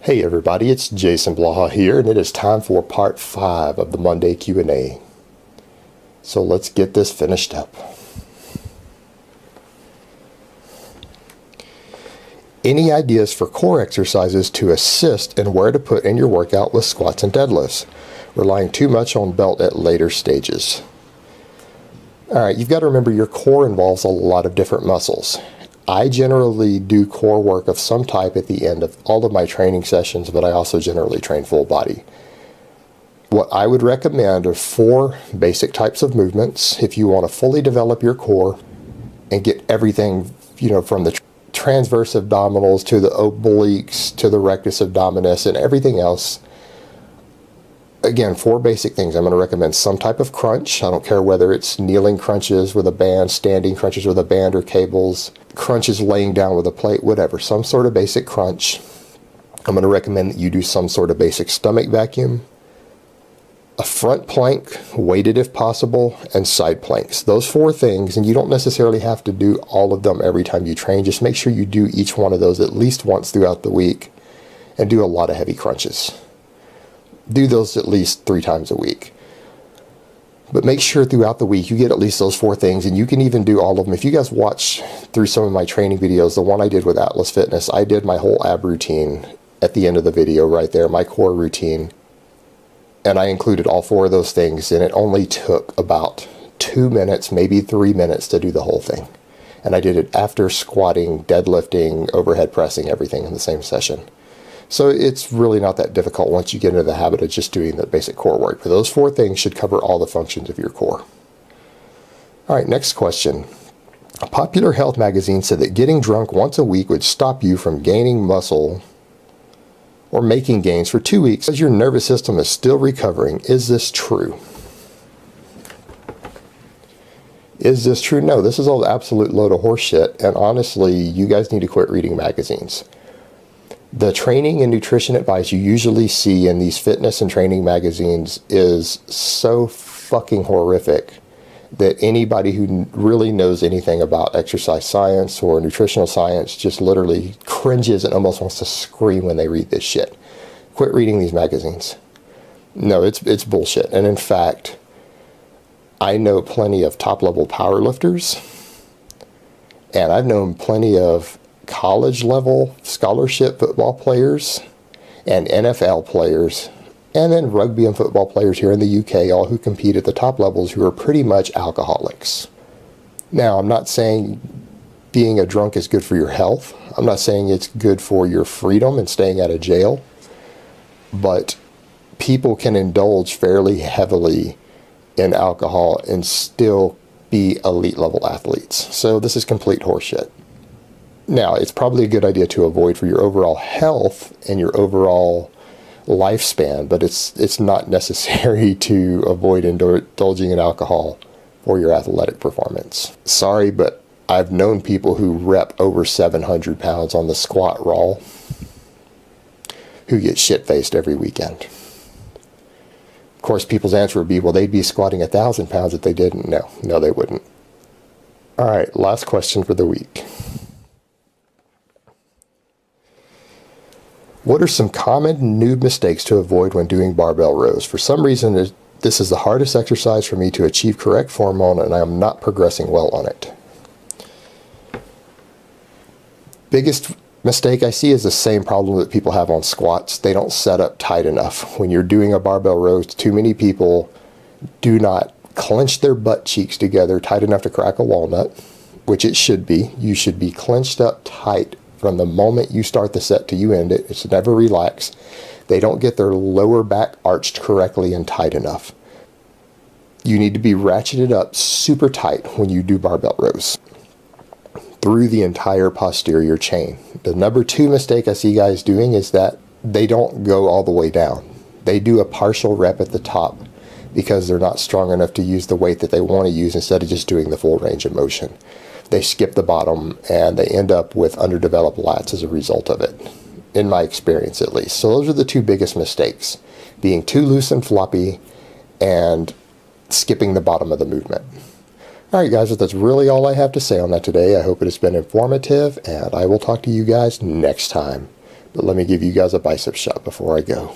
Hey everybody, it's Jason Blaha here, and it is time for part 5 of the Monday Q&A. So let's get this finished up. Any ideas for core exercises to assist in where to put in your workout with squats and deadlifts, relying too much on belt at later stages? Alright, you've got to remember your core involves a lot of different muscles. I generally do core work of some type at the end of all of my training sessions, but I also generally train full body. What I would recommend are 4 basic types of movements if you want to fully develop your core and get everything, from the transverse abdominals to the obliques to the rectus abdominis and everything else. Again, 4 basic things. I'm going to recommend some type of crunch. I don't care whether it's kneeling crunches with a band, standing crunches with a band or cables, crunches laying down with a plate, whatever. Some sort of basic crunch. I'm going to recommend that you do some sort of basic stomach vacuum, a front plank, weighted if possible, and side planks. Those 4 things, and you don't necessarily have to do all of them every time you train. Just make sure you do each one of those at least once throughout the week and do a lot of heavy crunches. Do those at least 3 times a week. But make sure throughout the week you get at least those 4 things, and you can even do all of them. If you guys watch through some of my training videos, the one I did with Atlas Fitness, I did my whole ab routine at the end of the video right there, my core routine. And I included all 4 of those things, and it only took about 2 minutes, maybe 3 minutes to do the whole thing. And I did it after squatting, deadlifting, overhead pressing, everything in the same session. So it's really not that difficult once you get into the habit of just doing the basic core work. But those 4 things should cover all the functions of your core. Alright, next question. A popular health magazine said that getting drunk once a week would stop you from gaining muscle or making gains for 2 weeks as your nervous system is still recovering. Is this true? Is this true? No, this is all absolute load of horse shit, and honestly, you guys need to quit reading magazines. The training and nutrition advice you usually see in these fitness and training magazines is so fucking horrific that anybody who really knows anything about exercise science or nutritional science just literally cringes and almost wants to scream when they read this shit. Quit reading these magazines. No, it's bullshit. And in fact, I know plenty of top-level powerlifters, and I've known plenty of college level scholarship football players and NFL players, and then rugby and football players here in the UK, all who compete at the top levels, who are pretty much alcoholics. Now, I'm not saying being a drunk is good for your health. I'm not saying it's good for your freedom and staying out of jail, but people can indulge fairly heavily in alcohol and still be elite level athletes. So this is complete horseshit. Now, it's probably a good idea to avoid for your overall health and your overall lifespan, but it's not necessary to avoid indulging in alcohol for your athletic performance. Sorry, but I've known people who rep over 700 pounds on the squat raw who get shit-faced every weekend. Of course, people's answer would be, well, they'd be squatting 1,000 pounds if they didn't. No, they wouldn't. All right, last question for the week. What are some common noob mistakes to avoid when doing barbell rows? For some reason, this is the hardest exercise for me to achieve correct form on, and I am not progressing well on it. Biggest mistake I see is the same problem that people have on squats. They don't set up tight enough. When you're doing a barbell row, too many people do not clench their butt cheeks together tight enough to crack a walnut, which it should be. You should be clenched up tight from the moment you start the set to you end it. It's never relax. They don't get their lower back arched correctly and tight enough. You need to be ratcheted up super tight when you do barbell rows through the entire posterior chain. The number 2 mistake I see guys doing is that they don't go all the way down. They do a partial rep at the top because they're not strong enough to use the weight that they want to use instead of just doing the full range of motion. They skip the bottom and they end up with underdeveloped lats as a result of it, in my experience at least. So those are the 2 biggest mistakes: being too loose and floppy and skipping the bottom of the movement. Alright guys, that's really all I have to say on that today. I hope it has been informative, and I will talk to you guys next time. But let me give you guys a bicep shot before I go.